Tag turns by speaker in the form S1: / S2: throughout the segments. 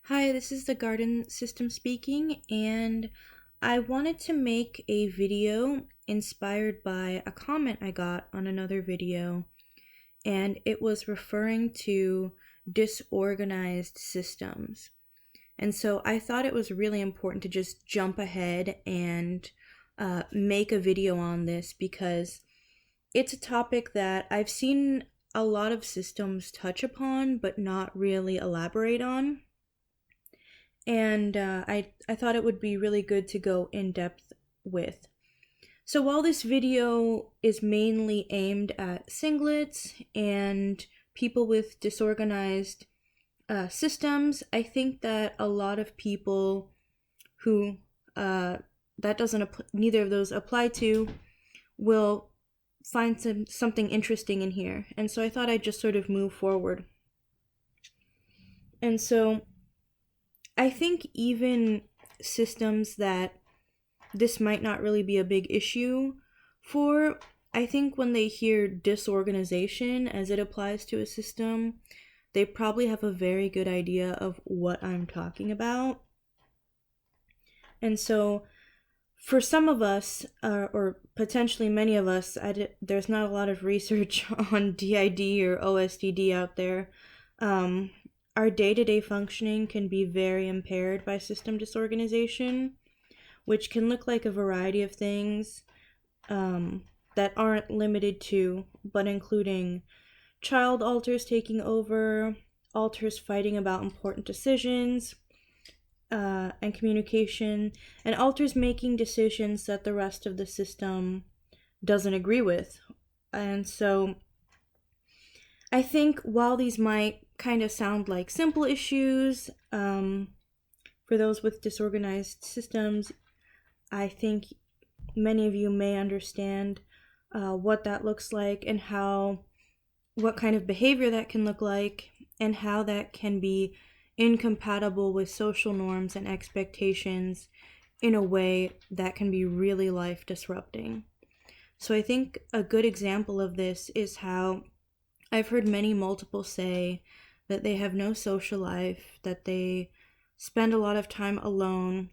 S1: Hi, this is the Garden System speaking, and I wanted to make a video inspired by a comment I got on another video, and it was referring to disorganized systems. And so I thought it was really important to just jump ahead and make a video on this because it's a topic that I've seen a lot of systems touch upon, but not really elaborate on. And I thought it would be really good to go in depth with. So while this video is mainly aimed at singlets and people with disorganized systems, I think that a lot of people who neither of those apply to will find something interesting in here. And so I thought I'd just sort of move forward. And so I think even systems that this might not really be a big issue for, I think when they hear disorganization as it applies to a system, they probably have a very good idea of what I'm talking about. And so for some of us, or potentially many of us, there's not a lot of research on DID or OSDD out there. Our day-to-day functioning can be very impaired by system disorganization, which can look like a variety of things that aren't limited to, but including child alters taking over, alters fighting about important decisions and communication, and alters making decisions that the rest of the system doesn't agree with. And so I think while these might kind of sound like simple issues, for those with disorganized systems, I think many of you may understand what that looks like and what kind of behavior that can look like and how that can be incompatible with social norms and expectations in a way that can be really life disrupting. So I think a good example of this is how I've heard multiple say that they have no social life, that they spend a lot of time alone.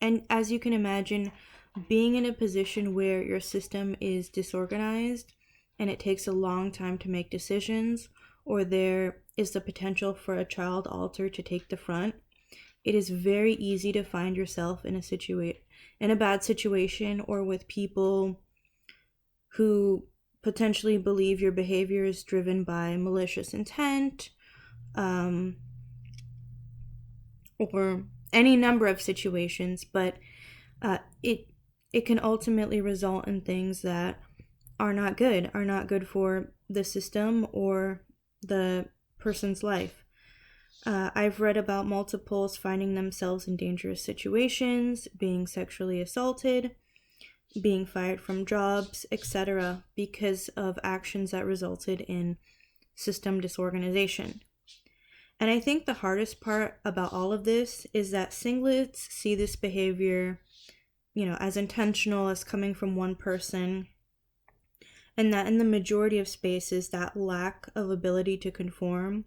S1: And as you can imagine, being in a position where your system is disorganized and it takes a long time to make decisions, or there is the potential for a child alter to take the front, it is very easy to find yourself in a bad situation, or with people who potentially believe your behavior is driven by malicious intent, or any number of situations, but it can ultimately result in things that are not good for the system or the person's life. I've read about multiples finding themselves in dangerous situations, being sexually assaulted, being fired from jobs, etc., because of actions that resulted in system disorganization. And I think the hardest part about all of this is that singlets see this behavior, as intentional, as coming from one person, and that in the majority of spaces, that lack of ability to conform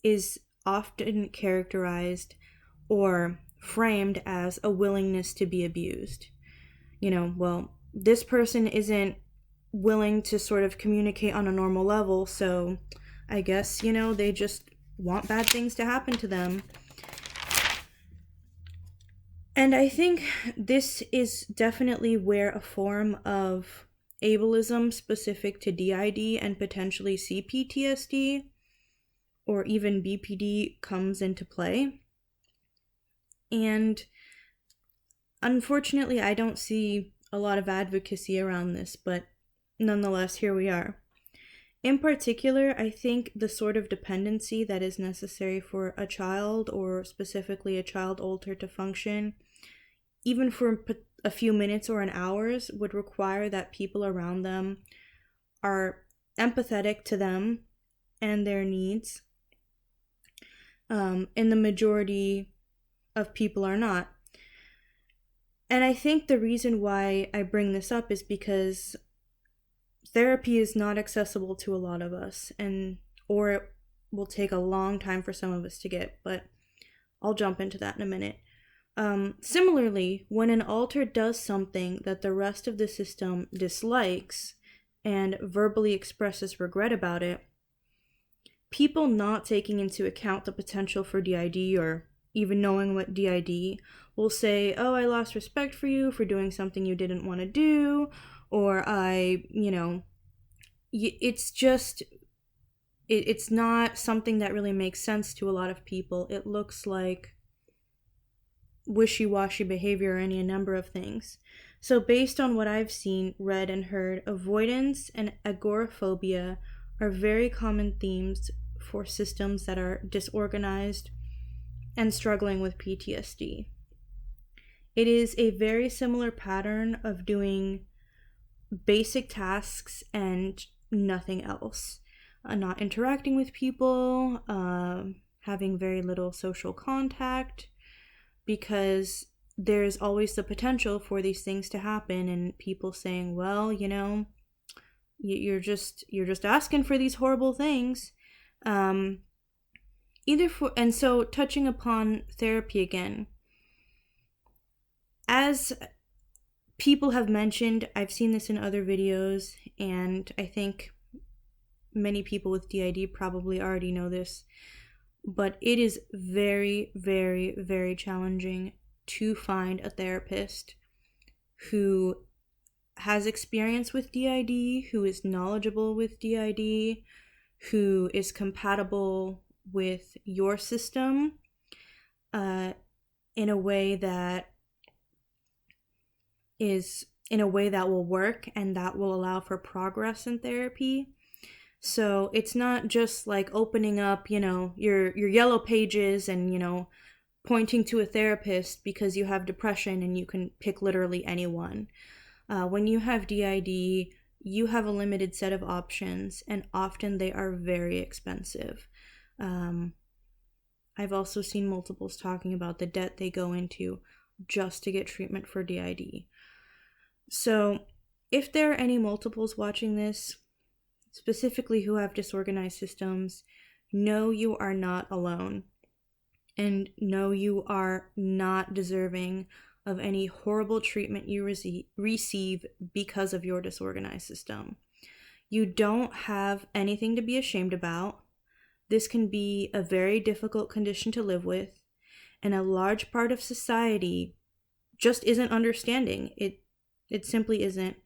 S1: is often characterized or framed as a willingness to be abused. This person isn't willing to sort of communicate on a normal level, so I guess, they just want bad things to happen to them. And I think this is definitely where a form of ableism specific to DID and potentially CPTSD or even BPD comes into play. And unfortunately, I don't see a lot of advocacy around this, but nonetheless, here we are. In particular, I think the sort of dependency that is necessary for a child, or specifically a child alter, to function, even for a few minutes or an hours, would require that people around them are empathetic to them and their needs. And the majority of people are not. And I think the reason why I bring this up is because therapy is not accessible to a lot of us, or it will take a long time for some of us to get, but I'll jump into that in a minute. Similarly, when an alter does something that the rest of the system dislikes and verbally expresses regret about it, people not taking into account the potential for DID or even knowing what DID will say, oh, I lost respect for you for doing something you didn't want to do, or it's just, it's not something that really makes sense to a lot of people. It looks like wishy-washy behavior or any number of things. So based on what I've seen, read, and heard, avoidance and agoraphobia are very common themes for systems that are disorganized and struggling with PTSD. It is a very similar pattern of doing basic tasks and nothing else. Not interacting with people, having very little social contact, because there's always the potential for these things to happen, and people saying, well, you're just asking for these horrible things. And so touching upon therapy again, as people have mentioned, I've seen this in other videos, and I think many people with DID probably already know this, but it is very, very, very challenging to find a therapist who has experience with DID, who is knowledgeable with DID, who is compatible with your system in a way that will work and that will allow for progress in therapy. So it's not just like opening up, your yellow pages and, pointing to a therapist because you have depression and you can pick literally anyone. When you have DID, you have a limited set of options, and often they are very expensive. I've also seen multiples talking about the debt they go into just to get treatment for DID. So if there are any multiples watching this, specifically who have disorganized systems, know you are not alone, and know you are not deserving of any horrible treatment you receive because of your disorganized system. You don't have anything to be ashamed about. This can be a very difficult condition to live with, and a large part of society just isn't understanding. It simply isn't.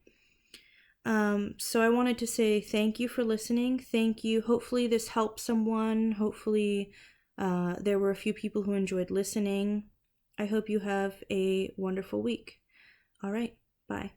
S1: So I wanted to say thank you for listening. Thank you. Hopefully this helped someone. Hopefully there were a few people who enjoyed listening. I hope you have a wonderful week. All right. Bye.